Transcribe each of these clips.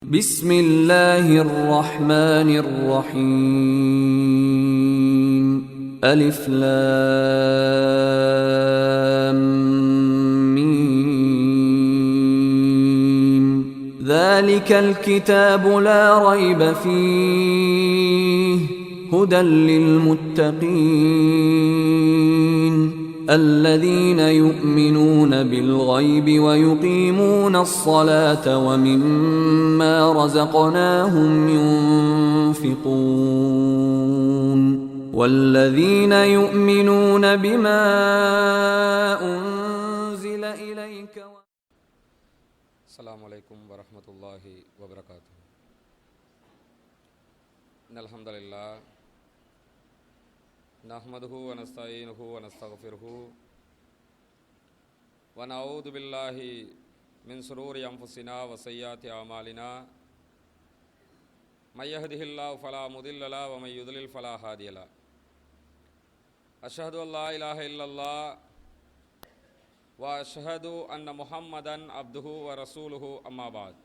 بسم الله الرحمن الرحيم ألف لام ميم ذلك الكتاب لا ريب فيه هدى للمتقين الذين يؤمنون بالغيب ويقيمون الصلاة ومما رزقناهم ينفقون والذين يؤمنون بما أنزل إليك. السلام عليكم ورحمة الله وبركاته. إن الحمد لله نحمده ونستعينه ونستغفره ونعوذ بالله من شرور أنفسنا وسيئات أعمالنا من يهده الله فلا مضل له ومن يضلل فلا هادي له أشهد أن لا إله إلا الله وأشهد أن محمدا عبده ورسوله أما بعد.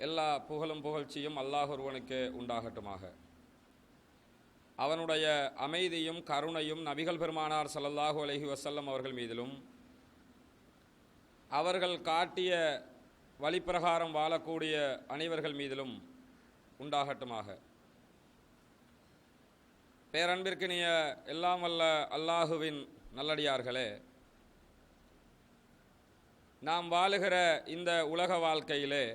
எல்லா புகழும் புகழ்ச்சியும் அல்லாஹ் ஒருவனுக்கே உண்டாகட்டுமாக. அவனுடைய அமைதியும் கருணையும் நபிகள் பெருமானார் ஸல்லல்லாஹு அலைஹி வஸல்லம் அவர்கள் மீதிலும் அவர்கள் காட்டிய வழிப்பிரகாரம் வாழக்கூடிய அனைவர்கள் மீதிலும் உண்டாகட்டுமாக. பேரன்பிற்கினிய எல்லாம் வல்ல அல்லாஹுவின் நல்லடியார்களே, நாம் வாழுகிற இந்த உலக வாழ்க்கையிலே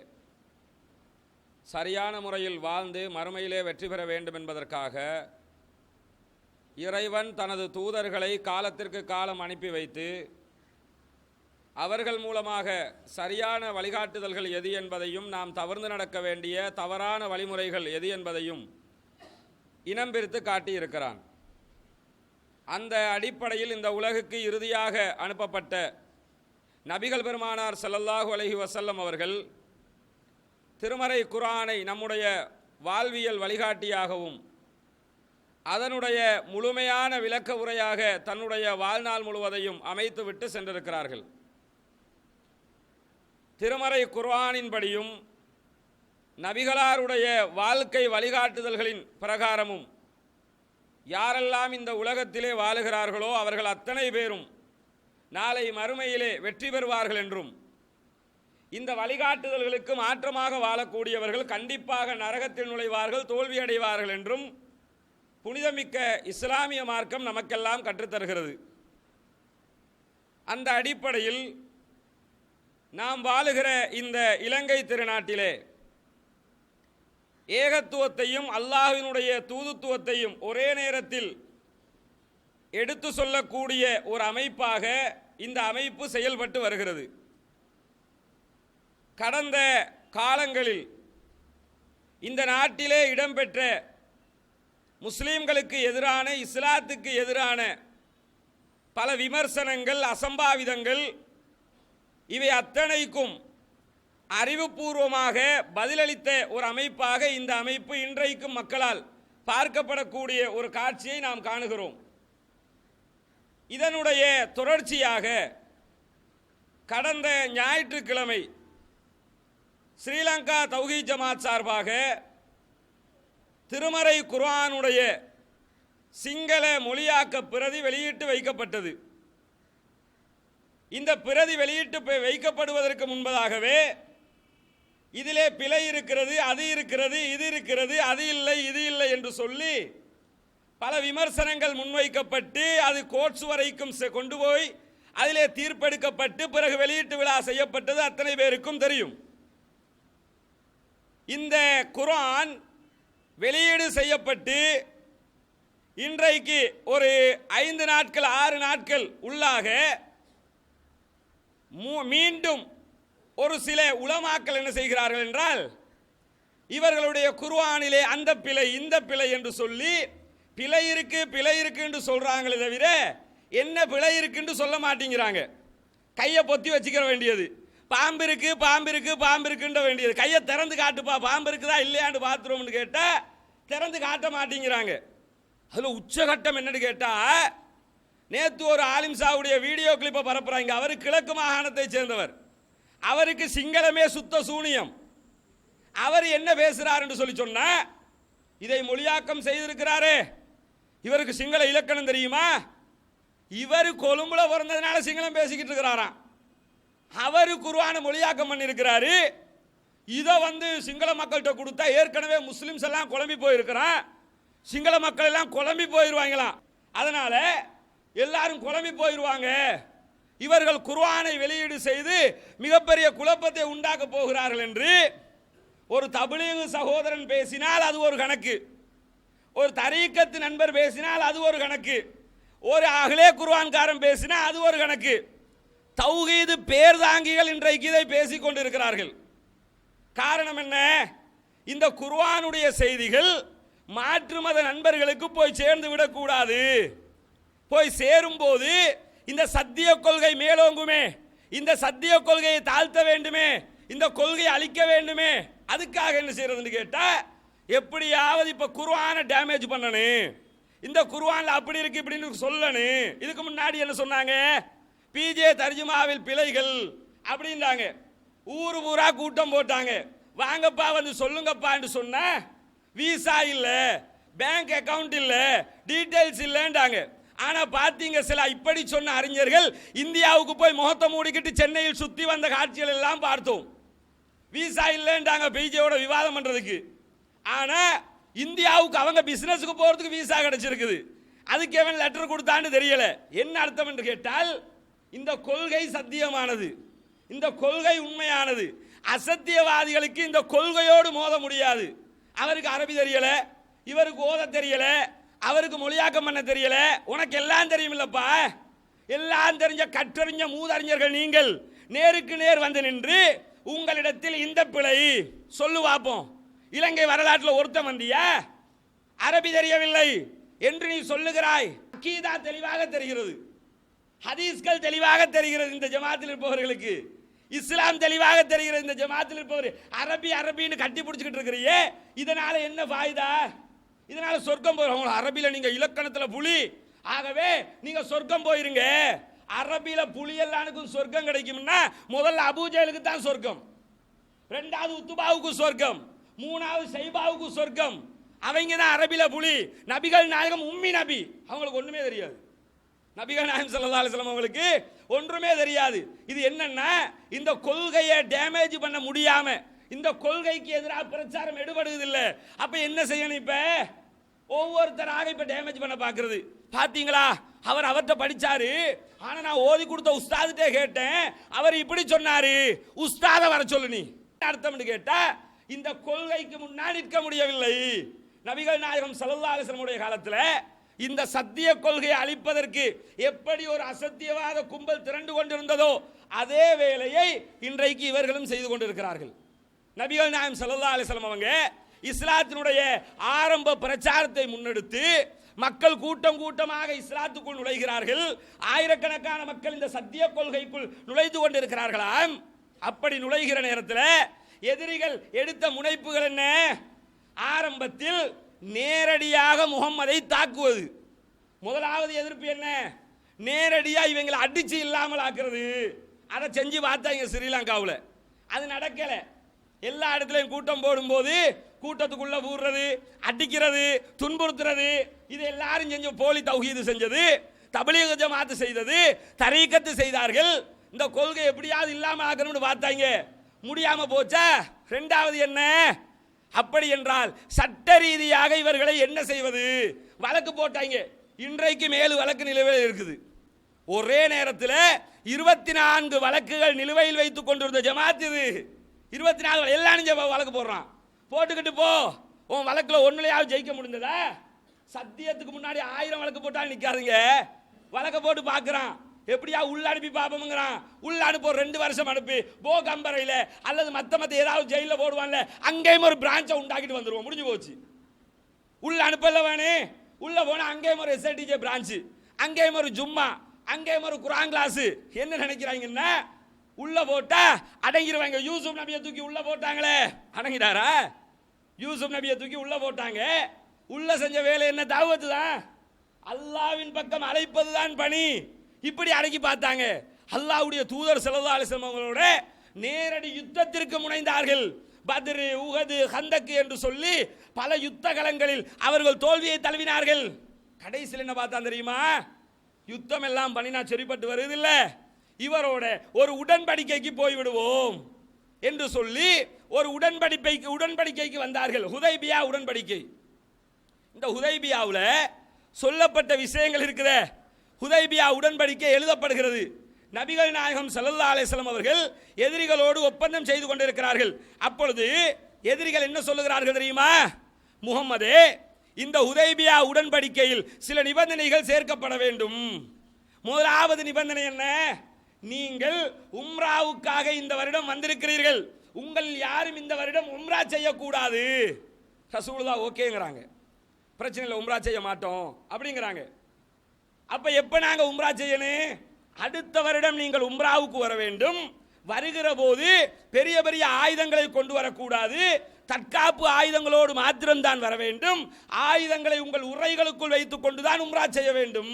சரியான முறையில் வாழ்ந்து மறுமையிலே வெற்றி பெற வேண்டும் என்பதற்காக இறைவன் தனது தூதர்களை காலத்திற்கு காலம் அனுப்பி வைத்து அவர்கள் மூலமாக சரியான வழிகாட்டுதல்கள் எது என்பதையும் நாம் தவிர்த்து நடக்க வேண்டிய தவறான வழிமுறைகள் எது என்பதையும் இனம் பிரித்து காட்டியிருக்கிறான். அந்த அடிப்படையில் இந்த உலகுக்கு இறுதியாக அனுப்பப்பட்ட நபிகள் பெருமானார் ஸல்லல்லாஹு அலைஹி வஸல்லம் அவர்கள் திருமறை குர்ஆனை நம்முடைய வாழ்வியல் வழிகாட்டியாகவும் அதனுடைய முழுமையான விளக்க உரையாக தன்னுடைய வாழ்நாள் முழுவதையும் அமைத்துவிட்டு சென்றிருக்கிறார்கள். திருமறை குர்ஆனின்படியும் நபிகளாருடைய வாழ்க்கை வழிகாட்டுதல்களின் பிரகாரமும் யாரெல்லாம் இந்த உலகத்திலே வாழுகிறார்களோ அவர்கள் அத்தனை பேரும் நாளை மறுமையிலே வெற்றி பெறுவார்கள் என்றும், இந்த வழிகாட்டுதல்களுக்கு மாற்றமாக வாழக்கூடியவர்கள் கண்டிப்பாக நரகத்தில் நுழைவார்கள், தோல்வியடைவார்கள் என்றும் புனிதமிக்க இஸ்லாமிய மார்க்கம் நமக்கெல்லாம் கற்றுத்தருகிறது. அந்த அடிப்படையில் நாம் வாழுகிற இந்த இலங்கை திருநாட்டிலே ஏகத்துவத்தையும் அல்லாஹ்வினுடைய தூதுத்துவத்தையும் ஒரே நேரத்தில் எடுத்து சொல்லக்கூடிய ஒரு அமைப்பாக இந்த அமைப்பு செயல்பட்டு வருகிறது. கடந்த காலங்களில் இந்த நாட்டிலே இடம்பெற்ற முஸ்லீம்களுக்கு எதிரான, இஸ்லாத்துக்கு எதிரான பல விமர்சனங்கள், அசம்பாவிதங்கள், இவை அத்தனைக்கும் அறிவுபூர்வமாக பதிலளித்த ஒரு அமைப்பாக இந்த அமைப்பு இன்றைக்கும் மக்களால் பார்க்கப்படக்கூடிய ஒரு காட்சியை நாம் காணுகிறோம். இதனுடைய தொடர்ச்சியாக கடந்த ஞாயிற்றுக்கிழமை ஸ்ரீலங்கா தௌஹீத் ஜமாத் சார்பாக திருமறை குர்ஆனுடைய சிங்கள மொழியாக்க பிரதி வெளியிட்டு வைக்கப்பட்டது. இந்த பிரதி வெளியிட்டு வைக்கப்படுவதற்கு முன்பதாகவே இதிலே பிழை இருக்கிறது, அது இருக்கிறது, இது இருக்கிறது, அது இல்லை, இது இல்லை என்று சொல்லி பல விமர்சனங்கள் முன்வைக்கப்பட்டு அது கோர்ட்ஸ் வரைக்கும் கொண்டு போய் அதிலே தீர்ப்பெடுக்கப்பட்டு பிறகு வெளியீட்டு விழா செய்யப்பட்டது அத்தனை பேருக்கும் தெரியும். இந்த குர்ஆன் வெளியீடு செய்யப்பட்டு இன்றைக்கு ஒரு 5 நாட்கள் 6 நாட்கள் உள்ளாக மீண்டும் ஒரு சில உலமாக்கள் என்ன செய்கிறார்கள் என்றால், இவர்களுடைய குர்ஆனிலே அந்த பிழை இந்த பிழை என்று சொல்லி பிழை இருக்கு என்று சொல்றாங்களே தவிர என்ன பிழை இருக்குன்னு சொல்ல மாட்டேங்கிறாங்க. கையை பொத்தி வச்சுக்கிற வேண்டியது, பாம்பு இருக்குன்ற வேண்டியது, கையை திறந்து காட்டுப்பா, பாம்பு இருக்குதா இல்லையான்னு பாத்ரூம்னு கேட்டால் திறந்து காட்ட மாட்டேங்கிறாங்க. அதில் உச்சகட்டம் என்னன்னு கேட்டால், நேற்று ஒரு ஆலிம் சாவுடைய வீடியோ கிளிப்பை பரப்புறாங்க. அவர் கிழக்கு மாகாணத்தை சேர்ந்தவர். அவருக்கு சிங்களமே சுத்த சூனியம். அவர் என்ன பேசுறார் என்று சொல்லி சொன்னா, இதை மொழியாக்கம் செய்திருக்கிறாரே, இவருக்கு சிங்கள இலக்கணம் தெரியுமா? இவர் கொழும்புல பிறந்ததுனால சிங்களம் பேசிக்கிட்டு இருக்கிறாராம். அவர் குர்ஆனை மொழியாக்கம் பண்ணியிருக்கிறாரு. இதை சிங்கள மக்கள்கிட்ட கொடுத்தா ஏற்கனவே முஸ்லிம்ஸ் எல்லாம் குழம்பி போயிருக்கிறான், சிங்கள மக்கள் எல்லாம் குழம்பி போயிருவாங்களாம். அதனால எல்லாரும் குழம்பி போயிருவாங்க. இவர்கள் குர்ஆனை வெளியீடு செய்து மிகப்பெரிய குழப்பத்தை உண்டாக்க போகிறார்கள் என்று ஒரு தப்லீக் சகோதரன் பேசினால் அது ஒரு கணக்கு, ஒரு தரீக்கத்து நண்பர் பேசினால் அது ஒரு கணக்கு, ஒரு அஹ்லே குர்ஆன்காரன் பேசினால் அது ஒரு கணக்கு. தௌஹீது பேர்தாங்கிகள் இன்றைக்கு இதை பேசிக் கொண்டிருக்கிறார்கள். காரணம் என்ன? இந்த குர்ஆனுடைய செய்திகள் மாற்று மத நண்பர்களுக்கு போய் சேர்ந்து விடக்கூடாது. போய் சேரும் போது இந்த சத்திய கொள்கை மேலோங்குமே, இந்த சத்திய கொள்கையை தாழ்த்த வேண்டுமே, இந்த கொள்கையை அழிக்க வேண்டுமே. அதுக்காக என்ன செய்யறதுன்னு கேட்டா, எப்படியாவது இப்ப குர்ஆனை டேமேஜ் பண்ணணும், இந்த குர்ஆன்ல அப்படி இருக்கு இப்படின்னு சொல்லணும். இதுக்கு முன்னாடி என்ன சொன்னாங்க? பிஜே தர்ஜுமாவில் பிழைகள் அப்படின்றாங்க. ஊரு ஊரா கூட்டம் போட்டாங்க, வாங்கப்பா சொல்லுங்கப்பா என்று சொன்னா விசா இல்ல, பேங்க் அக்கவுண்ட் இல்ல, டீடைல்ஸ் இல்லைன்றாங்க. ஆனா பாத்தீங்க, சில இப்படி சொன்ன அறிஞர்கள் இந்தியாவுக்கு போய் முகத்தை மூடிக்கிட்டு சென்னையில் சுத்தி வந்த காட்சிகள் எல்லாம் பார்த்தோம். விசா இல்லைன்றாங்க பிஜேயோட விவாதம் பண்றதுக்கு. ஆனா இந்தியாவுக்கு அவங்க பிசினஸுக்கு போறதுக்கு விசா கிடைச்சிருக்குது. அதுக்கு எவன் லெட்டர் கொடுத்தான்னு தெரியல. என்ன அர்த்தம் என்று கேட்டால், இந்த கொள்கை சத்தியமானது, இந்த கொள்கை உண்மையானது. அசத்தியவாதிகளுக்கு இந்த கொள்கையோடு மோத முடியாது. அவருக்கு அரபி தெரியல, இவருக்கு ஓத தெரியல, அவருக்கு மொழியாக்கம் பண்ண தெரியல. உனக்கு எல்லாம் தெரியும் இல்லப்பா, எல்லாம் தெரிஞ்ச கற்றறிஞ்ச மூதறிஞர்கள் நீங்கள் நேருக்கு நேர் வந்து நின்று உங்களிடத்தில் இந்த பிழை சொல்லு பார்ப்போம். இலங்கை வரலாற்றில் ஒருத்தன் வந்தியா அரபி தெரியவில்லை என்று நீ சொல்லுகிறாய். அகீதா தெளிவாக தெரிகிறது, ஹதீஸ்கள் தெளிவாக தெரிகிறது இந்த ஜமாத்தில் இருப்பவர்களுக்கு, இஸ்லாம் தெளிவாக தெரிகிறது இந்த ஜமாத்தில் இருப்பவர். அரபி அரபின்னு கட்டி பிடிச்சிக்கிட்டு இருக்கிறீயே, இதனால என்ன ஃபாயிதா? இதனால சொர்க்கம் போயிடும். அரபியில நீங்க இலக்கணத்துல புலி, ஆகவே நீங்க சொர்க்கம் போயிருங்க. அரபியில புலி எல்லாருக்கும் சொர்க்கம் கிடைக்கும்னா முதல்ல அபூஜேலுக்கு தான் சொர்க்கம், ரெண்டாவது உத்துபாவுக்கு சொர்க்கம், மூணாவது சைபாவுக்கு சொர்க்கம். அவங்க தான் அரபியில புலி. நபிகள் நாயகம் உம்மி நபி, அவங்களுக்கு ஒண்ணுமே தெரியாது. நபிகள் நாயகம் ஸல்லல்லாஹு அலைஹி வஸல்லம் அவங்களுக்கு ஒன்றுமே தெரியாது. இது என்னன்னா, இந்த கொள்கையை டேமேஜ் பண்ண முடியாம இந்த கொள்கைக்கு எதிராக பிரச்சாரம் எடுபடுவதில்லை. அப்ப என்ன செய்யணும்? இப்ப ஒவ்வொருத்தராக இப்ப டேமேஜ் பண்ண பாக்குறது. பாத்தீங்களா, அவர் அவர்கிட்ட படிச்சாரு, ஆனா நான் ஓதி கொடுத்த உஸ்தாதுட்டே கேட்டேன், அவர் இப்படி சொன்னாரு, உஸ்தாத வர சொல்லு. நீ அர்த்தம் கேட்டா, இந்த கொள்கைக்கு முன்னாடி நிற்க முடியவில்லை. நபிகள் நாயகம் ஸல்லல்லாஹு அலைஹி வஸல்லம் உடைய காலத்துல இந்த சத்திய கொள்கையை அழிப்பதற்கு எப்படி ஒரு அசத்தியவாத கும்பல் திரண்டு கொண்டிருந்ததோ அதே வேலையை இன்றைக்கு இவர்களும் செய்து கொண்டிருக்கிறார்கள். நபிகள் நாயகம் ஸல்லல்லாஹு அலைஹி வஸல்லம் அவங்க இஸ்லாத்தினுடைய ஆரம்ப பிரச்சாரத்தை முன்னெடுத்து மக்கள் கூட்டம் கூட்டமாக இஸ்லாத்துக்குள் நுழைகிறார்கள். ஆயிரக்கணக்கான மக்கள் இந்த சத்திய கொள்கைக்குள் நுழைந்து கொண்டிருக்கிறார்களாம். அப்படி நுழைகிற நேரத்தில் எதிரிகள் எடுத்த முனைப்புகள் என்ன? ஆரம்பத்தில் நேரடியாக முகம்மதை தாக்குவது. முதலாவது எதிர்ப்பு என்ன? நேரடியாக இவங்களை அடிச்சு இல்லாமல் ஆக்குறது. அதை செஞ்சு பார்த்தாங்க ஸ்ரீலங்காவில், அது நடக்கல. எல்லா இடத்துலையும் கூட்டம் போடும்போது கூட்டத்துக்குள்ள ஊடுறது, அடிக்கிறது, துன்புறுத்துறது, இது எல்லாரும் செஞ்ச போலி தௌஹீது செஞ்சது, தப்லீக் ஜமாத் செய்தது, தரீக்கத்து செய்தார்கள். இந்த கொள்கை எப்படியாவது இல்லாமல் ஆக்கணும்னு பார்த்தாங்க, முடியாம போச்சா? ரெண்டாவது என்ன? அப்படி என்றால் சட்ட ரீதியாக இவர்களை என்ன செய்வது? வழக்கு போட்டாங்க. இன்றைக்கு 7 வழக்கு நிலுவையில் இருக்குது. ஒரே நேரத்தில் 24 வழக்குகள் நிலுவையில் வைத்துக் கொண்டிருந்த ஜமாத் இது. 24 எல்லாரும் வழக்கு போடுறான். போட்டுக்கிட்டு போ, உன் வழக்கில் ஒன்னுலையாவது ஜெயிக்க முடிந்ததா? சத்தியத்துக்கு முன்னாடி 1000 வழக்கு போட்டாலும் நிற்காதுங்க. வழக்க போட்டு பார்க்குறான், எப்படியா உள்ள அனுப்பி பார்ப்போம்ங்கிறான். உள்ள அனுப்ப 2 வருஷம் அனுப்பி போ கம்பரையில் அல்லது மற்ற ஏதாவது ஜெயிலில் போடுவான்ல, அங்கேயும் ஒரு பிரான்ச்சை உண்டாக்கிட்டு வந்துடுவோம். முடிஞ்சு போச்சு. உள்ள அனுப்பல வேணே, உள்ள போனா அங்கேயும் ஒரு எஸ்ஐடிஜே பிரான்ச்சு, அங்கேயும் ஒரு ஜும்மா, அங்கேயும் ஒரு குரான் கிளாஸ். என்ன நினைக்கிறாங்கன்னா, உள்ள போட்டா அடங்கிடுவாங்க. யூசுப் நபியை தூக்கி உள்ள போட்டாங்களே, அடங்கிட்டாரா? யூசுப் நபியை தூக்கி உள்ள போட்டாங்க. உள்ள செஞ்ச வேலை என்ன? தாவத்து தான், அல்லாவின் பக்கம் அழைப்பது தான் பணி. இப்படி அடக்கி பார்த்தாங்க. அல்லாஹ்வுடைய தூதர் ஸல்லல்லாஹு அலைஹி வஸல்லம் அவங்களோட நேரடி யுத்தத்திற்கு முனைந்தார்கள். பத்ரு, உஹது, ஹந்தக் என்று சொல்லி பல யுத்த களங்களில் அவர்கள் தோல்வியை தழுவினார்கள். கடைசியில் என்ன பார்த்தா தெரியுமா? யுத்தம் எல்லாம் பண்ணினா சரிப்பட்டு வருவதில்ல, இவரோட ஒரு உடன்படிக்கைக்கு போய்விடுவோம் என்று சொல்லி ஒரு உடன்படிக்கைக்கு வந்தார்கள். ஹுதைபியா உடன்படிக்கை. இந்த ஹுதைபியாவில் சொல்லப்பட்ட விஷயங்கள் இருக்குதே, ஹுதைபியா உடன்படிக்கை எழுதப்படுகிறது. நபிகள் நாயகம் ஸல்லல்லாஹு அலைஹி வஸல்லம் அவர்கள் எதிரிகளோடு ஒப்பந்தம் செய்து கொண்டிருக்கிறார்கள். அப்பொழுது எதிரிகள் என்ன சொல்லுகிறார்கள் தெரியுமா? முகம்மதே, இந்த ஹுதைபியா உடன்படிக்கையில் சில நிபந்தனைகள் சேர்க்கப்பட வேண்டும். முதலாவது நிபந்தனை என்ன? நீங்கள் உம்ராவுக்காக இந்த வருடம் வந்திருக்கிறீர்கள், உங்கள் யாரும் இந்த வருடம் உம்ரா செய்யக்கூடாது. ரசூலுல்லாஹ் ஓகேங்கிறாங்க, பிரச்சனை இல்லை, உம்ரா செய்ய மாட்டோம் அப்படிங்கிறாங்க. அப்ப எப்ப நாங்க உம்ரா செய்யணும்? அடுத்த வருடம் நீங்கள் உம்ராவுக்கு வர வேண்டும். வருகிற போது பெரிய பெரிய ஆயுதங்களை கொண்டு வரக்கூடாது, தற்காப்பு ஆயுதங்களோடு மாத்திரம்தான் வர வேண்டும். ஆயுதங்களை உங்கள் உரைகளுக்குள் வைத்துக் கொண்டுதான் உம்ரா செய்ய வேண்டும்.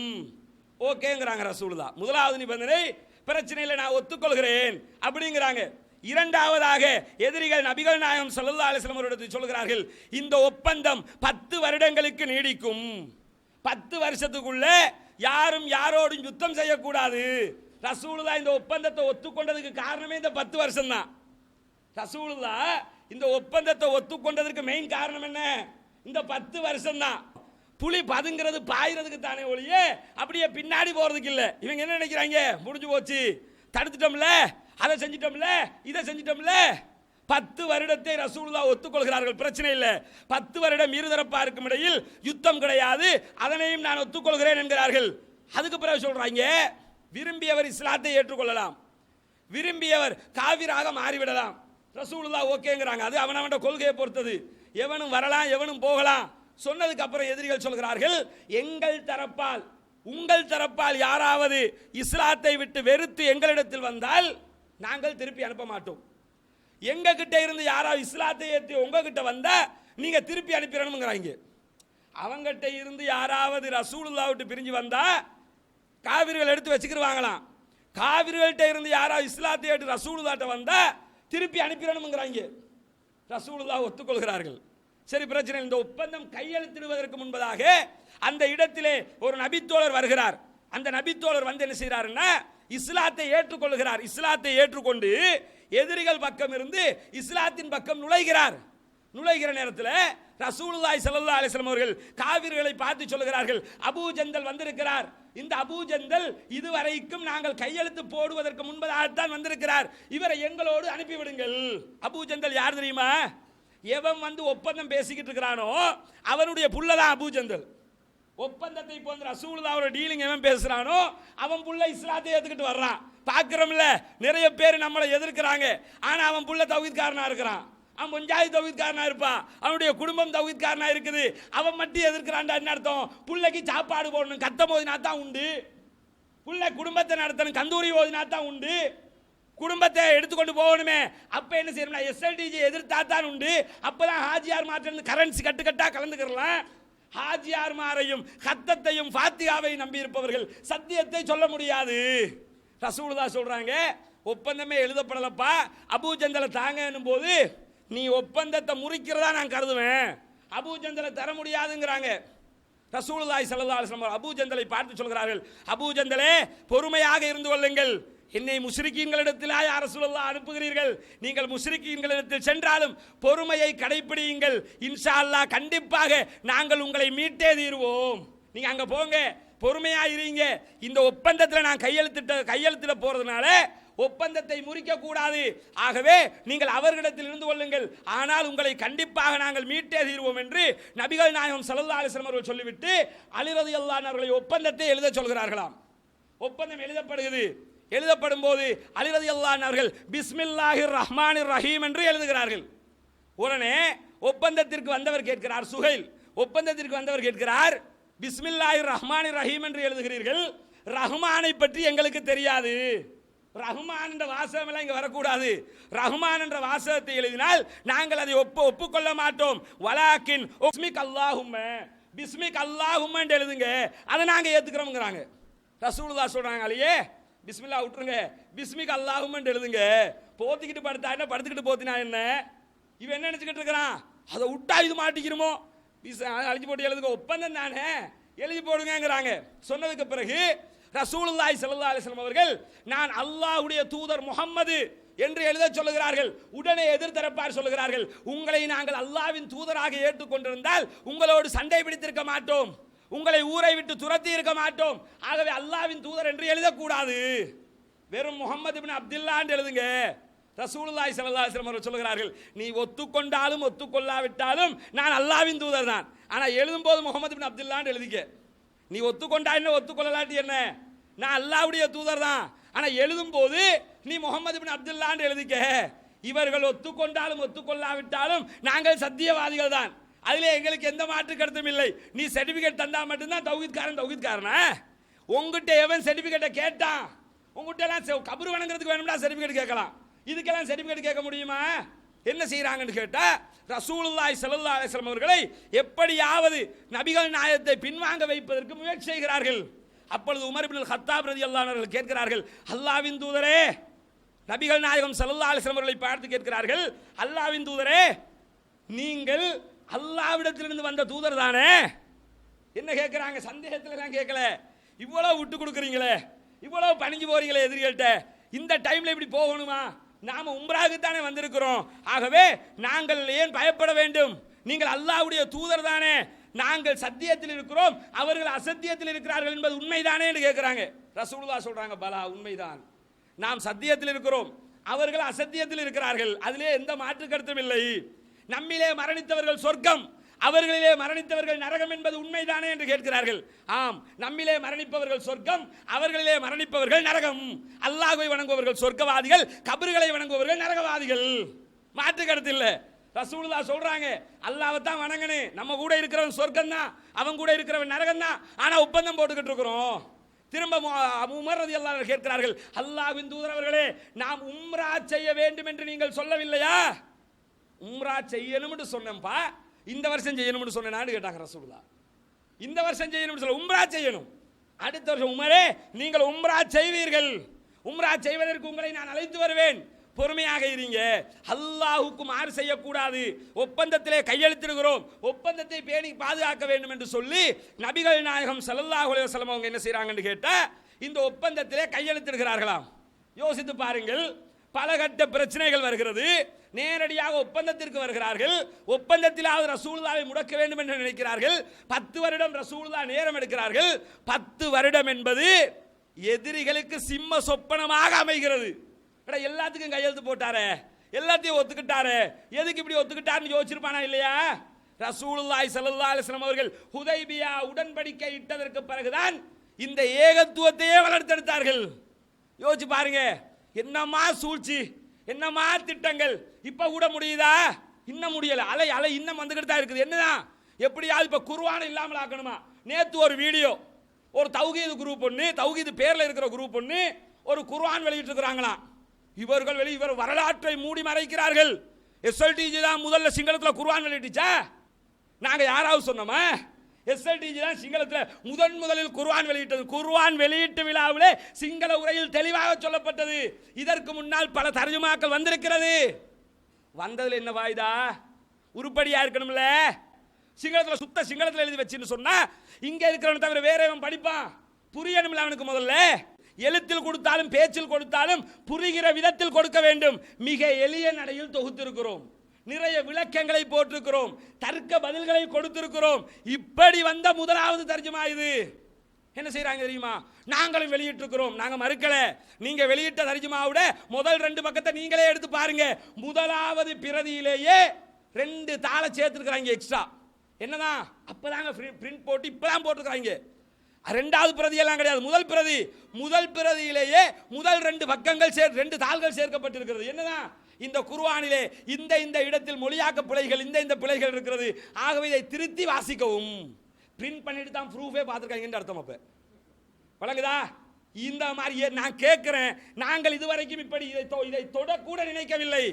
ஓகேங்கிறாங்க ரசூலுல்லாஹ். முதலாவது நிபந்தனை, பிரச்சனை இல்லை, நான் ஒத்துக்கொள்கிறேன் அப்படிங்கிறாங்க. இரண்டாவதாக எதிரிகள் நபிகள் நாயகம் ஸல்லல்லாஹு அலைஹி வஸல்லம் அவர்கள் சொல்கிறார்கள், இந்த ஒப்பந்தம் 10 வருடங்களுக்கு நீடிக்கும், 10 வருஷத்துக்குள்ள யாரும் யாரோடும் யுத்தம் செய்யக்கூடாது. ரசூலுல்லாஹ் இந்த ஒப்பந்தத்தை ஒத்துக்கொண்டதுக்கு காரணமே இந்த 10 வருஷம் தான். ரசூலுல்லாஹ் இந்த ஒப்பந்தத்தை ஒத்துக்கொண்டதற்கு மெயின் காரணம் என்ன? இந்த 10 வருஷம் தான். புலி பதுங்கிறது பாயிறதுக்கு தானே ஒழிய அப்படியே பின்னாடி போறதுக்கு இல்லை. இவங்க என்ன நினைக்கிறாங்க? முடிஞ்சு போச்சு, தடுத்துட்டோம்ல, அதை செஞ்சிட்டோம்ல, இதை செஞ்சிட்டோம்ல. 10 வருடத்தை ரசூலுல்லாஹ் ஒத்துக்கொள்கிறார்கள், பிரச்சனை இல்லை. 10 வருடம் இருதரப்பாருக்கும் இடையில் யுத்தம் கிடையாது, அதனையும் நான் ஒத்துக்கொள்கிறேன் என்கிறார்கள். அதுக்கு பிறகு சொல்றாங்க, விரும்பியவர் இஸ்லாத்தை ஏற்றுக்கொள்ளலாம், விரும்பியவர் காவிராக மாறிவிடலாம். ரசூலுல்லாஹ் ஓகேங்கிறாங்க. அது அவனவன் கொள்கையை பொறுத்தது, எவனும் வரலாம் எவனும் போகலாம். சொன்னதுக்கு அப்புறம் எதிரிகள் சொல்கிறார்கள், எங்கள் தரப்பால் உங்கள் தரப்பால் யாராவது இஸ்லாத்தை விட்டு வெறுத்து எங்களிடத்தில் வந்தால் நாங்கள் திருப்பி அனுப்ப மாட்டோம். எங்க கிட்ட இருந்து யாராவது இஸ்லாத்தை ஏற்றி உங்ககிட்ட வந்தா நீங்க திருப்பி அனுப்பிடணுங்கிறாங்க. அவங்கிட்ட இருந்து யாராவது ரசூலுல்லாஹ் விட்டு பிரிஞ்சு வந்தா காவிர்கள் எடுத்து வச்சுக்கிடுவாங்களாம். காவிர்கள்ட்ட இருந்து யாராவது இஸ்லாத்தை ஏற்று ரசூலுல்லாஹ்ட்ட வந்தா திருப்பி அனுப்பிடணுங்கிறாங்க. ரசூலுல்லாஹ் ஒத்துக்கொள்கிறார்கள். சரி, பிரச்சனை. இந்த ஒப்பந்தம் கையெழுத்திடுவதற்கு முன்பதாக அந்த இடத்திலே ஒரு நபித்தோழர் வருகிறார். அந்த நபித்தோழர் வந்து என்ன செய்யறாருன்னா, இஸ்லாத்தை ஏற்றுக்கொள்கிறார். இஸ்லாத்தை ஏற்றுக்கொண்டு எதிரிகள் பக்கம் இருந்து இஸ்லாத்தின் பக்கம் நுழைகிறார். நுழைகிற நேரத்தில் ரசூலுல்லாஹி ஸல்லல்லாஹு அலைஹி வஸல்லம் அவர்கள் காவிர்களை பார்த்து சொல்கிறார்கள், அபூ ஜந்தல் வந்திருக்கிறார். இந்த அபூ ஜந்தல் இதுவரைக்கும் நாங்கள் கையெழுத்து போடுவதற்கு முன்பதாகத்தான் வந்திருக்கிறார், இவரை எங்களோடு அனுப்பிவிடுங்கள். அபூ ஜந்தல் யார் தெரியுமா? எவன் வந்து ஒப்பந்தம் பேசிக்கிட்டு இருக்கிறானோ அவனுடைய புள்ளதான் அபூ ஜந்தல். ஒப்பந்தத்தை போன்ற ரசூலுல்லாஹ்வோட டீலிங் எவன் பேசுறானோ அவன் புள்ள இஸ்லாத்தை ஏத்துக்கிட்டு வர்றான். பார்க்கிறோம்ல, நிறைய பேர் நம்மளை எதிர்க்கிறாங்க, ஆனா அவன் புள்ள தௌஹீத்காரனா இருக்கிறான். அவன் பஞ்சாயத்து தௌஹீத்காரனா இருப்பான், அவனுடைய குடும்பம் தௌஹீத்காரனா இருக்குது. அவன் மட்டும் எதிர்க்கிறான்டா என்ன அர்த்தம்? புள்ளைக்கு சாப்பாடு போடணும், கத்தம் ஓதினா தான் உண்டு. புள்ள குடும்பத்தை நடத்தணும், கந்தூரி ஓதினா தான் உண்டு. குடும்பத்தை எடுத்துக்கொண்டு போகணுமே. அப்ப என்ன செய்யணும்னா எஸ்எல்டிஜி எதிர்த்தா தான் உண்டு. அப்பதான் ஹாஜியார் மாற்ற கரன்சி கட்டுக்கட்டா கலந்துக்கலாம். ஹாஜியார் மாரையும் ஹத்தத்தையும் ஃபாத்தியாவையும் நம்பி இருப்பவர்கள் சத்தியத்தை சொல்ல முடியாது. ரசூலுல்லாஹ் சொல்றாங்க, ஒப்பந்தமே எழுதப்படலப்பா, அபூ ஜந்தலை தாங்க என்னும் போது நீ ஒப்பந்தத்தை முறிக்கிறதா நான் கருதுவேன், அபூ ஜந்தலை தர முடியாதுங்கிறாங்க. ரசூலுல்லாஹி ஸல்லல்லாஹு அலைஹி வஸல்லம் அபூ ஜந்தலை பார்த்து சொல்கிறார்கள், அபூ ஜந்தலே பொறுமையாக இருந்து கொள்ளுங்கள், என்னை முஸ்ரிக்கீன்களிடத்தில் யா ரசூலுல்லாஹ் அனுப்புகிறீர்கள், நீங்கள் முஸ்ரிக்கீன்களிடத்தில் சென்றாலும் பொறுமையை கடைபிடியுங்கள், இன்ஷா அல்லாஹ் கண்டிப்பாக நாங்கள் உங்களை மீட்டே தீருவோம். நீங்க அங்க போங்க, பொறுமையா இருங்க. இந்த ஒப்பந்தத்தில் நான் கையெழுத்திட போறதுனால ஒப்பந்தத்தை முறிக்க கூடாது. ஆகவே நீங்கள் அவர்களிடத்தில் இருந்து கொள்ளுங்கள், ஆனால் உங்களை கண்டிப்பாக நாங்கள் மீட்டே தீர்வோம் என்று நபிகள் நாயகம் ஸல்லல்லாஹு அலைஹி வஸல்லம் அவர்கள் சொல்லிவிட்டு அலி ரலியல்லாஹு அன்ஹு அவர்களை ஒப்பந்தத்தை எழுத சொல்கிறார்களாம். ஒப்பந்தம் எழுதப்படுகிறது. எழுதப்படும் போது அலி ரலியல்லாஹு அன்ஹு அவர்கள் பிஸ்மில்லாஹிர் ரஹ்மானிர் ரஹீம் என்று எழுதுகிறார்கள். உடனே ஒப்பந்தத்திற்கு வந்தவர் கேட்கிறார், சுஹைல் ஒப்பந்தத்திற்கு வந்தவர் கேட்கிறார், பிஸ்மில்லாஹிர் ரஹ்மானிர் ரஹீம் என்று எழுதுகிறீர்கள், ரஹ்மானை பற்றி எங்களுக்கு தெரியாது, ரஹ்மான் என்ற வாசகம் எல்லாம் இங்க வரக்கூடாது, ரஹ்மான் என்ற வாசகத்தை எழுதினால் நாங்கள் அதை ஒப்புக்கொள்ள மாட்டோம், வலாக்கின் பிஸ்மிக் அல்லாஹும்ம பிஸ்மிக் அல்லாஹும்ம என்று எழுதுங்க, அதை நாங்கள் ஏத்துக்கிறோம்ங்கிறாங்க. ரசூலுல்லாஹ் சொல்றாங்க, அலியே பிஸ்மில்லா விட்டுருங்க, பிஸ்மிக் அல்லாஹும்ம என்று எழுதுங்க, போத்திக்கிட்டு படுத்தா என்ன, படுத்துக்கிட்டு போத்தினா என்ன? இவன் என்ன நினைச்சுக்கிட்டு இருக்கிறான்? அதை விட்டா இது மாட்டிக்கிறோமோ, அழிஞ்சு போட்டு எழுதுங்க, ஒப்பந்தம் தானே, எழுதி போடுங்கிறாங்க. சொன்னதுக்கு பிறகு ரசூலுல்லாஹி ஸல்லல்லாஹு அலைஹி வஸல்லம் அவர்கள் நான் அல்லாஹ்வுடைய தூதர் முஹம்மது என்று எழுத சொல்லுகிறார்கள். உடனே எதிர்த்தரப்பார் சொல்லுகிறார்கள், உங்களை நாங்கள் அல்லாஹ்வின் தூதராக ஏற்றுக்கொண்டிருந்தால் உங்களோடு சண்டை பிடித்திருக்க மாட்டோம், உங்களை ஊரை விட்டு துரத்தி இருக்க மாட்டோம். ஆகவே அல்லாஹ்வின் தூதர் என்று எழுதக்கூடாது, வெறும் முஹம்மது இப்னு அப்துல்லாஹ் என்று எழுதுங்க. ரசூலுல்லாஹி ஸல்லல்லாஹு அலைஹி வஸல்லம் அவர்கள் சொல்லுகிறார்கள், நீ ஒத்துக்கொண்டாலும் ஒத்துக்கொள்ளாவிட்டாலும் நான் அல்லாஹ்வின் தூதர் தான், ஆனால் எழுதும்போது முஹம்மது இப்னு அப்துல்லாஹ் என்று எழுதிக்க. நீ ஒத்துக்கொண்டா என்ன, ஒத்துக்கொள்ளலாட்டி என்ன, நான் அல்லாஹ்வுடைய தூதர் தான், ஆனால் எழுதும்போது நீ முஹம்மது இப்னு அப்துல்லாஹ் என்று எழுதிக்க. இவர்கள் ஒத்துக்கொண்டாலும் ஒத்துக்கொள்ளாவிட்டாலும் நாங்கள் சத்தியவாதிகள் தான், அதிலே எங்களுக்கு எந்த மாற்று கருத்தும் இல்லை. நீ சர்டிபிகேட் தந்தா மட்டும்தான் தௌஹீத்காரனா? உங்ககிட்ட எவன் சர்டிபிகேட்டை கேட்டான்? உங்ககிட்ட எல்லாம் கபர் வணங்குறதுக்கு வேணும்னா சர்டிபிகேட் கேட்கலாம், இதுக்கெல்லாம் சர்டிபிகேட் கேட்க முடியுமா? என்ன செய்யறாங்கன்னு கேட்டா, ரசூலுல்லாஹி ஸல்லல்லாஹு அலைஹி வஸல்லம் அவர்களை எப்படியாவது நபிகள் நாயகத்தை பின்வாங்க வைப்பதற்கு முயற்சி செய்கிறார்கள். அப்பொழுது உமர் இப்னுல் கத்தாப் ரலியல்லாஹு அன்ஹு அவர்கள் கேட்கிறார்கள், அல்லாஹ்வின் தூதரே, நபிகள் நாயகம் ஸல்லல்லாஹு அலைஹி வஸல்லம் அவர்களை பார்த்து கேட்கிறார்கள், அல்லாஹ்வின் தூதரே, நீங்கள் அல்லாஹ்விடத்திலிருந்து வந்த தூதர் தானே? என்ன கேட்கிறாங்க? சந்தேகத்துல தான் கேட்கல, இவ்வளவு விட்டு கொடுக்குறீங்களே, இவ்வளவு பணிஞ்சு போறீங்களே எதிரிகள்கிட்ட, இந்த டைம்ல இப்படி போகணுமா? நாம உம்ராவுக்கு தானே வந்திருக்கிறோம், ஆகவே நாங்கள் ஏன் பயப்பட வேண்டும்? நீங்கள் அல்லாஹ்வுடைய தூதர் தானே, நாங்கள் சத்தியத்தில் இருக்கிறோம், அவர்கள் அசத்தியத்தில் இருக்கிறார்கள் என்பது உண்மைதானே என்று கேட்கிறாங்க. ரசூலுல்லாஹ் சொல்றாங்க, பலா உண்மைதான், நாம் சத்தியத்தில் இருக்கிறோம், அவர்கள் அசத்தியத்தில் இருக்கிறார்கள், அதிலே எந்த மாற்று கருத்தும் இல்லை. நம்மிலே மரணித்தவர்கள் சொர்க்கம், அவர்களிலே மரணித்தவர்கள் நரகம் என்பது உண்மைதானே என்று கேட்கிறார்கள். ஆம், நம்மிலே மரணிப்பவர்கள் சொர்க்கம், அவர்களிலே மரணிப்பவர்கள் நரகம். அல்லாஹ்வை வணங்குபவர்கள் சொர்க்கவாதிகள், கபர்களை வணங்குபவர்கள் நரகவாதிகள், மாற்று கருத்து இல்லை. ரசூலுல்லாஹ் சொல்றாங்க, அல்லாஹ்வை தான் வணங்கணும், நம்ம கூட இருக்கிறவன் சொர்க்கம் தான், அவன் கூட இருக்கிறவன் நரகம் தான், ஆனா ஒப்பந்தம் போட்டுக்கிட்டு இருக்கிறோம். திரும்ப உமர் ரலியல்லாஹு அன்ஹு கேட்கிறார்கள், அல்லாஹ்வின் தூதர் அவர்களே, நாம் உம்ரா செய்ய வேண்டும் என்று நீங்கள் சொல்லவில்லையா? உம்ரா செய்யணும் என்று சொன்னேன்பா, இந்த வருஷம் செய்யணும்னு சொன்னான்னு கேட்டாங்க ரசூலுல்லாஹ். இந்த வருஷம் செய்யணும்னு சொல்ல, உம்ரா செய்யணும், அடுத்த வருஷம் உமரே நீங்கள் உம்ரா செய்வீர்கள், உம்ரா செய்வதற்கு உங்களை நான் அழைத்து வருவேன், பொறுமையாக இருங்க, அல்லாஹ்வுக்கு மாறு செய்யக்கூடாது, ஒப்பந்தத்திலே கையெழுத்திடுகிறோம், ஒப்பந்தத்தை பேணி பாதுகாக்க வேண்டும் என்று சொல்லி நபிகள் நாயகம் ஸல்லல்லாஹு அலைஹி வஸல்லம் அவங்க என்ன செய்றாங்கன்னு கேட்டா, இந்த ஒப்பந்தத்திலே கையெழுத்திடுகிறார்களாம். யோசித்து பாருங்கள், பல கட்ட பிரச்சனைகள் வருகிறது, நேரடியாக ஒப்பந்தத்திற்கு வருகிறார்கள், ஒப்பந்தத்திலாவது ரசூலுல்லாஹை முடக்க வேண்டும் என்று நினைக்கிறார்கள், 10 வருடம் ரசூலுல்லாஹ் நேரம் எடுக்கிறார்கள். 10 வருடம் என்பது எதிரிகளுக்கு சிம்ம சொப்பனமாக அமைகிறது. எல்லாத்துக்கும் கையெழுத்து போட்டாரே, எல்லாத்தையும் ஒத்துக்கிட்டாரு, எதுக்கு இப்படி ஒத்துக்கிட்டாருன்னு யோசிச்சிருப்பானா இல்லையா? ரசூலுல்லாஹி ஸல்லல்லாஹு அலைஹி வஸல்லம் அவர்கள் ஹுதைபியா உடன்படிக்கை இட்டதற்கு பிறகுதான் இந்த ஏகத்துவத்தையே வளர்த்தெடுத்தார்கள். யோசிச்சு பாருங்க, என்னமா சூழ்ச்சி, என்னமா திட்டங்கள், இப்ப கூட முடியுதா? இன்னும் முடியல, அலை அலை இன்னும் வந்துகிட்டு தான் இருக்குது. என்னதான் எப்படியாவது இப்ப குர்ஆனை இல்லாமல் ஆக்கணுமா? நேத்து ஒரு வீடியோ, ஒரு தௌஹீது குரூப் ஒன்று, தௌஹீது பேர்ல இருக்கிற குரூப் ஒன்று ஒரு குர்ஆன் வெளியிட்டு இருக்கிறாங்களாம். இவர்கள் இவர் வரலாற்றை மூடி மறைக்கிறார்கள். எஸ்எல்டிஜி தான் முதல்ல சிங்களத்தில் குர்ஆன் வெளியிட்டுச்சா? நாங்க யாராவது சொன்னோமா? எஸ்எல்டிஜி தான் சிங்களத்தில் முதலில் குர்ஆன் வெளியிட்டது. குர்ஆன் வெளியீட்டு விழாவிலே சிங்கள உரையில் தெளிவாக சொல்லப்பட்டது. இதற்கு முன்னால் பல தர்ஜுமாக்கள் வந்திருக்கிறது. வந்ததுல என்ன வாய்தா? உருப்படியா இருக்கணும்ல. சிங்களத்தில் சுத்த சிங்களத்தில் எழுதி வச்சுன்னு சொன்னா இங்க இருக்கிறவன் தவிர வேறவன் படிப்பான், புரியணும்ல அவனுக்கு. முதல்ல எழுத்தில் கொடுத்தாலும் பேச்சில் கொடுத்தாலும் புரிகிற விதத்தில் கொடுக்க வேண்டும். மிக எளிய நடையில் தொகுத்திருக்கிறோம், நிறைய விளக்கங்களை போட்டிருக்கிறோம், தர்க்க பதில்களை கொடுத்திருக்கிறோம். இப்படி வந்த முதலாவது தர்ஜுமா இது. என்ன செய்யறாங்க தெரியுமா? நாங்களும் வெளியிட்டிருக்கிறோம், நாங்க மறுக்கல. நீங்க வெளியிட்ட தர்ஜுமாவோட முதல் 2 பக்கத்தை நீங்களே எடுத்து பாருங்க. முதலாவது பிரதியிலேயே 2 தாளை சேர்த்துருக்கிறாங்க எக்ஸ்ட்ரா. என்னதான் அப்பதாங்க பிரிண்ட் போட்டு இப்பதான் போட்டிருக்காங்க. 2வது பிரதி எல்லாம் கிடையாது, முதல் பிரதியிலேயே முதல் 2 பக்கங்கள் 2 தாள்கள் சேர்க்கப்பட்டிருக்கிறது. என்னதான் இந்த குர்ஆனிலே இந்த இடத்தில் மொழியாக்க பிழைகள், இந்த பிழைகள் இருக்கிறது, ஆகவே இதை திருத்தி வாசிக்கவும். பிரிண்ட் பண்ணிட்டு தான் ப்ரூஃபே பார்த்துருக்காங்கன்னு அர்த்தம். அப்ப வழங்குதா? இந்த மாதிரி நான் கேட்கிறேன், நாங்கள் இதுவரைக்கும் இப்படி இதை தொடக்கூட நினைக்கவில்லை,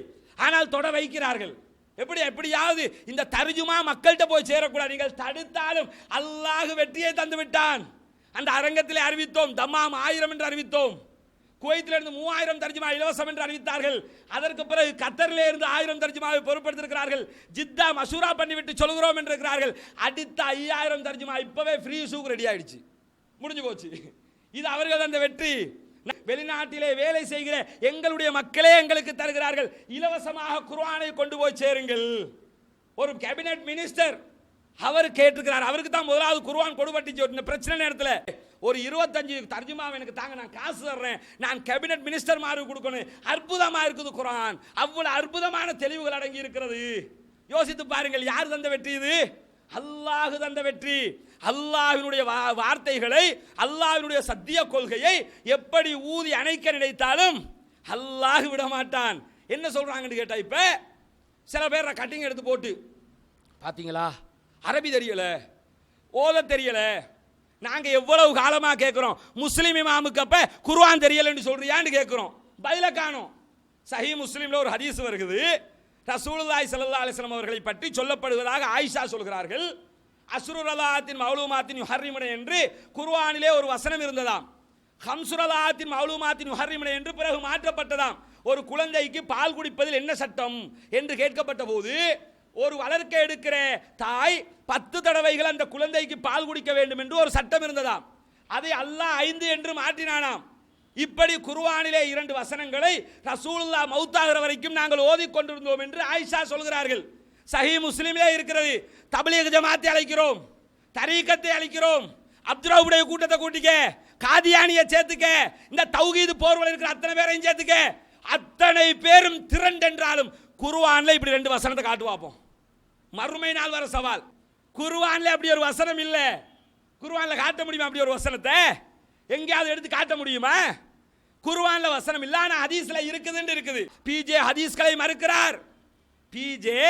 ஆனால் தொட வைக்கிறார்கள். எப்படியாவது இந்த தர்ஜுமா மக்கள்கிட்ட போய் சேரக்கூடாது. நீங்கள் தடுத்தாலும் அல்லாஹ் வெற்றியை தந்து விட்டான். அந்த அரங்கத்திலே அறிவித்தோம், தம்மாம் 1000 என்று அறிவித்தோம். குவைத்தில இருந்து 3000 தர்ஜுமா இலவசம் என்று அறிவித்தார்கள். அதற்கு பிறகு கத்தரிலே இருந்து 1000 தர்ஜுமாவை பொறுப்படுத்திருக்கிறார்கள். ஜித்தா மசூரா பண்ணிவிட்டு சொல்கிறோம் என்று இருக்கிறார்கள். அடுத்த 5000 தர்ஜுமா இப்பவே ஃப்ரீ ஷூக்கு ரெடி ஆயிடுச்சு, முடிஞ்சு போச்சு. இது அவர்கள் அந்த வெற்றி. வெளிநாட்டிலே வேலை செய்கிற எங்களுடைய மக்களே எங்களுக்கு தருகிறார்கள், இலவசமாக குர்ஆனை கொண்டு போய் சேருங்கள். ஒரு கேபினெட் மினிஸ்டர் அவர் கேட்டிருக்கிறார், அவருக்கு தான் முதலாவது குர்ஆன் கொடுபட்டுச்சு. இந்த பிரச்சனை நேரத்தில் ஒரு 25 தர்ஜுமா எனக்கு தாங்க, நான் காசு தர்றேன், நான் கேபினெட் மினிஸ்டர் மாதிரி கொடுக்கணும். அற்புதமா இருக்குது குர்ஆன், அவ்வளவு அற்புதமான தெளிவுகள் அடங்கி இருக்கிறது. யோசித்து பாருங்கள், யார் தந்த வெற்றி இது? அல்லாஹ் தந்த வெற்றி. அல்லாஹ்வினுடைய வார்த்தைகளை, அல்லாஹ்வினுடைய சத்திய கொள்கையை எப்படி ஊதி அணைக்க நினைத்தாலும் அல்லாஹ் விட மாட்டான். என்ன சொல்றாங்கன்னு கேட்டா, இப்ப சில பேர் கட்டிங் எடுத்து போட்டு, பாத்தீங்களா அரபி தெரியல, ஓத தெரியல, நாங்க எவ்வளவு காலமா கேட்கிறோம், முஸ்லிம் இமாமுக்கு அப்ப குர்ஆன் தெரியலன்னு சொல்றியான்னு கேட்கிறோம், பதில காணோம். சஹீஹ் முஸ்லிம்ல ஒரு ஹதீஸ் வருகிறது, ரசூலுல்லாஹி ஸல்லல்லாஹு அலைஹி வஸல்லம் அவர்களை பற்றி சொல்லப்படுவதாக ஆயிஷா சொல்கிறார்கள். அஸ்ருரலாத்தின் மௌலூமாத்தின் யுஹர்ரிமுன என்று குர்ஆனிலே ஒரு வசனம் இருந்ததாம். ஹம்சுரலாத்தின் மௌலூமாத்தின் யுஹர்ரிமுன என்று பிறகு மாற்றப்பட்டதாம். ஒரு குழந்தைக்கு பால் குடிப்பதில் என்ன சட்டம் என்று கேட்கப்பட்ட போது, ஒரு வளர்க்க எடுக்கிற தாய் 10 தடவைகள் அந்த குழந்தைக்கு பால் குடிக்க வேண்டும் என்று ஒரு சட்டம் இருந்ததாம். அதை அல்லாஹ் 5 என்று மாற்றினானாம். இப்படி குர்ஆனிலே 2 வசனங்களை ரசூலுல்லாஹ் மௌத்தாகிற வரைக்கும் நாங்கள் ஓதிக்கொண்டிருந்தோம் என்று ஆயிஷா சொல்கிறார்கள். சஹீஹ் முஸ்லிமிலே இருக்கிறது. தப்லீக் ஜமாத்தை அழைக்கிறோம், தரீக்கத்தை அழைக்கிறோம், அப்துல்லாவுடைய கூட்டத்தை கூட்டிக்க, காதியானியை சேர்த்துக்க, இந்த தௌஹீத் போர்வல் இருக்கிற அத்தனை பேரையும் சேர்த்துக்க, அத்தனை பேரும் திரண்டென்றாலும் குர்ஆன்ல இப்படி 2 வசனத்தை காட்டு பார்ப்போம். மறுமை நாள் வர சவால். குர்ஆன்ல அப்படி ஒரு வசனம் இல்ல. குர்ஆன்ல காட்ட முடியுமா அப்படி ஒரு வசனத்தை? எங்கேயாவது எடுத்து காட்ட முடியுமா? குர்ஆன்ல வசனம் இல்ல, ஆனா ஹதீஸ்ல இருக்குதுன்னு இருக்குது. பிஜே ஹதீஸ்களை மறுக்கிறார். பிஜே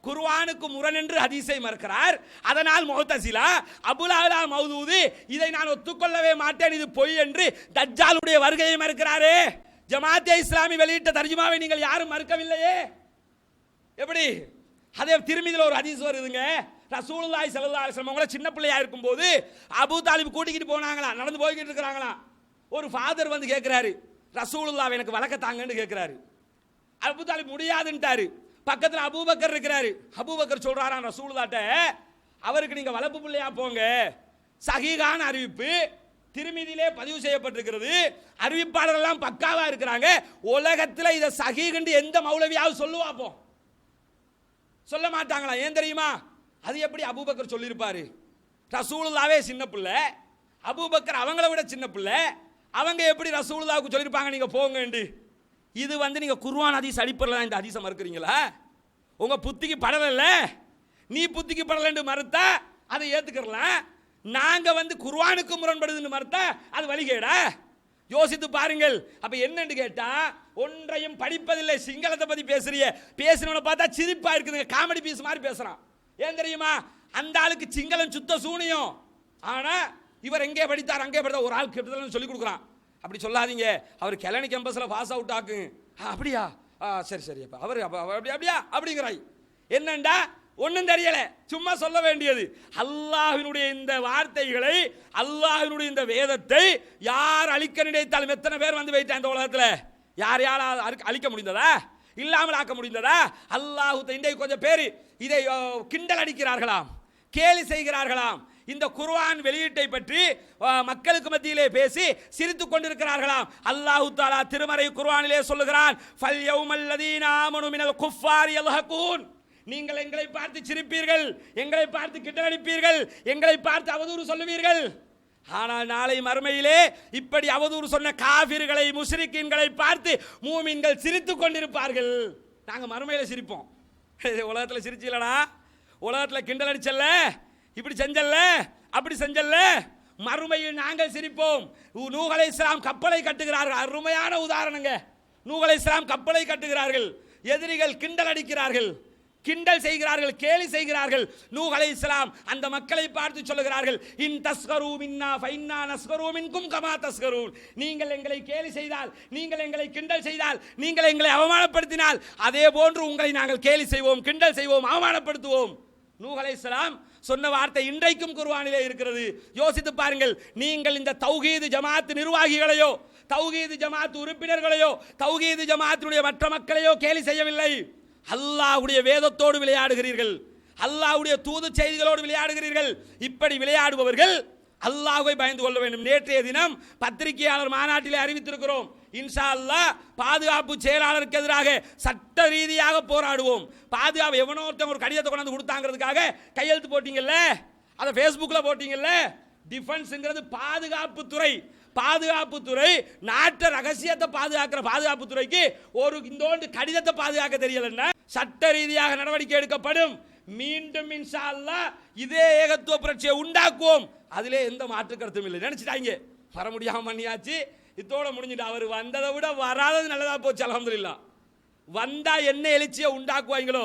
குர்ஆனுக்கு முரண் என்று ஹதீஸை மறுக்கிறார். அதனால் முஅ்தஸிலா, அபுல் அலா மௌதூதி இதை நான் ஒத்துக்கொள்ளவே மாட்டேன், இது பொய் என்று தஜ்ஜாலுடைய வருகையை மறுக்கிறாரே. ஜமாத்தே இஸ்லாமி வெளியிட்ட தர்ஜுமாவை நீங்கள் யாரும் மறுக்கவில்லையே, எப்படி? அதே திருமிதில ஒரு ஹதீஸ் வருதுங்க, ரசூலுல்லாஹி ஸல்லல்லாஹு அலைஹி வஸல்லம் அவங்கள சின்ன பிள்ளையா இருக்கும்போது அபூ தாலிப் கூட்டிக்கிட்டு போனாங்களா, நடந்து போய்கிட்டு இருக்கிறாங்களா. ஒரு ஃபாதர் வந்து கேட்கிறாரு, ரசூலுல்லாஹ் எனக்கு வளர்க்க தாங்கன்னு கேட்கிறாரு. அபூ தாலிப் முடியாதுன்ட்டாரு. பக்கத்தில் அபூபக்கர் இருக்கிறாரு. அபூபக்கர் சொல்றாராம் ரசூலுல்லாஹ்ட்ட, அவருக்கு நீங்க வளர்ப்பு பிள்ளையா போங்க. சஹீஹான அறிவிப்பு திருமிதியிலே பதிவு செய்யப்பட்டிருக்கிறது. அறிவிப்பாளர்கள் எல்லாம் பக்காவா இருக்கிறாங்க. உலகத்தில் இதை சஹீஹ் என்று எந்த மௌலவியாவது சொல்லுவாப்போம்? சொல்ல மாட்டாங்களா? ஏன் தெரியுமா? அது எப்படி அபூபக்கர் சொல்லியிருப்பாரு? ரசூலுல்லாவே சின்ன பிள்ளை, அபூபக்கர் அவங்கள விட சின்ன பிள்ளை, அவங்க எப்படி ரசூலுல்லாவுக்கு சொல்லியிருப்பாங்க நீங்க போங்க? இது வந்து நீங்க குர்ஆன் ஹதீஸ் அடிப்படையில் இந்த ஹதீஸை மறுக்கிறீங்களா? உங்க புத்திக்கு படல, நீ புத்திக்கு படலன்னு மறுத்தா அதை ஏத்துக்கலாம். நாங்க வந்து குர்ஆனுக்கு முரண்படுதுன்னு மறுத்தா அது வழிகேடா? யோசித்து பாருங்கள். அப்ப என்னன்னு கேட்டா, ஒன்றையும் படிப்பதில்லை, சிங்களத்தை பத்தி பேசுறவனை பார்த்தா சிரிப்பா இருக்குதுங்க, காமெடி பீஸ் மாதிரி பேசுறான். ஏன் தெரியுமா? அந்த ஆளுக்கு சிங்களம் சுத்த சூனியம். ஆனா இவர் எங்கே படித்தார் அங்கே படித்தார், ஒரு ஆள் கெட்டதல்னு சொல்லி கொடுக்குறான். அப்படி சொல்லாதீங்க, அவர் கெலனி கேம்பஸ்ல பாஸ் அவுட் ஆக்கு. அப்படியா? சரி சரி, அப்ப அவர் அப்படியா அப்படிங்கிறாய். என்னண்டா ஒன்றும் தெரியல, சும்மா சொல்ல வேண்டியது. அல்லாஹ்வினுடைய இந்த வார்த்தைகளை, அல்லாஹ்வினுடைய இந்த வேதத்தை யார் அழிக்க நினைத்தாலும், எத்தனை பேர் வந்து வைத்தா இந்த உலகத்தில், யார் அழிக்க முடிந்ததா? இல்லாமல் ஆக்க முடிந்ததா? அல்லாஹ் இன்றைக்கு கொஞ்சம் பேர் இதை கிண்டல் அடிக்கிறார்களாம், கேலி செய்கிறார்களாம். இந்த குர்ஆன் வெளியீட்டை பற்றி மக்களுக்கு மத்தியிலே பேசி சிரித்துக் கொண்டிருக்கிறார்களாம். அல்லாஹ் தஆலா திருமறை குர்ஆனிலே சொல்லுகிறான், ஃபல் யௌமல்லதீன ஆமனு மினல் குஃபாரி யல்ஹகூன். நீங்கள் எங்களை பார்த்து சிரிப்பீர்கள், எங்களை பார்த்து கிண்டலடிப்பீர்கள், எங்களை பார்த்து அவதூறு சொல்லுவீர்கள். ஆனால் நாளை மறுமையிலே இப்படி அவதூறு சொன்ன காஃபிர்களை, முஷ்ரிக்கீன்களை பார்த்து மூமின்கள் சிரித்துக் கொண்டிருப்பார்கள். நாங்க மறுமையில சிரிப்போம். உலகத்தில் சிரிச்சீங்களா? உலகத்தில் கிண்டல் அடிச்சல்ல, இப்படி செஞ்சல்ல, அப்படி செஞ்சல்ல, மறுமையில் நாங்கள் சிரிப்போம். நூஹ் அலைஹிஸ்ஸலாம் கப்பலை கட்டுகிறார்கள், அருமையான உதாரணங்க. நூஹ் அலைஹிஸ்ஸலாம் கப்பலை கட்டுகிறார்கள், எதிரிகள் கிண்டல் அடிக்கிறார்கள், கிண்டல் செய்கிறார்கள், கேலி செய்கிறார்கள். நூஹ் அலைஹிஸ்ஸலாம் அந்த மக்களை பார்த்து சொல்லுகிறார்கள், இன் தஸ்கரு மின்னா ஃபைன்னா நஸ்கரு மின்கும் கமா தஸ்கரூன். நீங்கள் எங்களை கேலி செய்தால், நீங்கள் எங்களை கிண்டல் செய்தால், நீங்கள் எங்களை அவமானப்படுத்தினால் அதே போன்று உங்களை நாங்கள் கேலி செய்வோம், கிண்டல் செய்வோம், அவமானப்படுத்துவோம். நூஹ் அலைஹிஸ்ஸலாம் சொன்ன வார்த்தை இன்றைக்கும் குர்ஆனிலே இருக்கிறது. யோசித்து பாருங்கள். நீங்கள் இந்த தௌஹீது ஜமாத் நிர்வாகிகளையோ, தௌஹீது ஜமாத் உறுப்பினர்களையோ, தௌஹீது ஜமாத்துடைய மற்ற மக்களையோ கேலி செய்யவில்லை. அல்லாஹ்வுடைய வேதத்தோடு விளையாடுகிறீர்கள், அல்லாஹ்வுடைய தூது செய்திகளோடு விளையாடுகிறீர்கள். இப்படி விளையாடுபவர்கள் அல்லாஹ்வை பயந்து கொள்ள வேண்டும். நேற்றைய தினம் பத்திரிகையாளர் மாநாட்டிலே அறிவித்திருக்கிறோம், இன்ஷா அல்லாஹ் பாதுகாப்பு செயலாளருக்கு எதிராக சட்ட ரீதியாக போராடுவோம். பாதுகாப்பு எவனோ ஒருத்தன் ஒரு கடிதத்தை கொண்டாந்து கொடுத்தாங்கிறதுக்காக கையெழுத்து போட்டீங்கல்ல, அதை ஃபேஸ்புக்கில் போட்டீங்கல்ல. டிஃபென்ஸ்ங்கிறது பாதுகாப்பு துறை, பாதுகாப்பு துறை நாட்டு ரகசியத்தை பாதுகாக்கிற பாதுகாப்பு துறைக்கு ஒரு இந்தோண்டு கடிதத்தை பாதுகாக்க தெரியலன்னா சட்ட ரீதியாக நடவடிக்கை எடுக்கப்படும். மீண்டும் இன்ஷா அல்லாஹ் இதே ஏகத்துவ புரட்சியை உண்டாக்குவோம். அதிலே எந்த மாற்று கருத்தும் இல்லை. நினைச்சிட்டாங்க வர முடியாம பண்ணியாச்சு, இதோட முடிஞ்சிட்டு. அவர் வந்ததை விட வராதது நல்லதா போச்சு, அல்ஹம்துலில்லாஹ். வந்தா என்ன எழுச்சியை உண்டாக்குவாங்களோ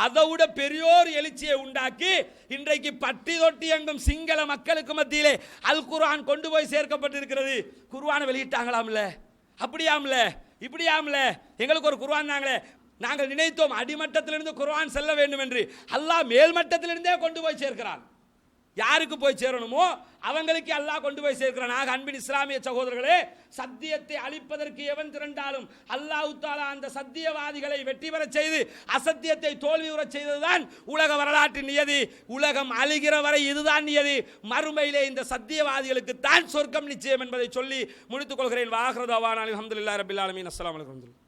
அதை விட பெரியோர் எழுச்சியை உண்டாக்கி இன்றைக்கு பட்டி தொட்டி எங்கும் சிங்கள மக்களுக்கு மத்தியிலே அல் குர்ஆன் கொண்டு போய் சேர்க்கப்பட்டிருக்கிறது. குர்ஆனை வெளியிட்டாங்களாம்ல, அப்படியாம்ல, இப்படியாம்ல. எங்களுக்கு ஒரு குர்ஆன் தாங்களே, நாங்கள் நினைத்தோம் அடிமட்டத்திலிருந்து குர்ஆன் செல்ல வேண்டும் என்று. அல்லாஹ் மேல்மட்டத்திலிருந்தே கொண்டு போய் சேர்க்கிறான். யாருக்கு போய் சேரணுமோ அவங்களுக்கு அல்லாஹ் கொண்டு போய் சேர்க்கிறான். அன்பின் இஸ்லாமிய சகோதரர்களே, சத்தியத்தை அழிப்பதற்கு எவன் திரண்டாலும் அல்லாஹ் தஆலா அந்த சத்தியவாதிகளை வெற்றி பெறச் செய்து அசத்தியத்தை தோல்வி உறச் செய்ததுதான் உலக வரலாற்றின் நியதி. உலகம் அழிகிற வரை இதுதான் நியதி. மறுமையிலே இந்த சத்தியவாதிகளுக்கு தான் சொர்க்கம் நிச்சயம் என்பதை சொல்லி முடித்துக் கொள்கிறேன். வாஹிரு தஅவானா அல்ஹம்துலில்லாஹி ரப்பில் ஆலமீன். அஸ்ஸலாமு அலைக்கும்.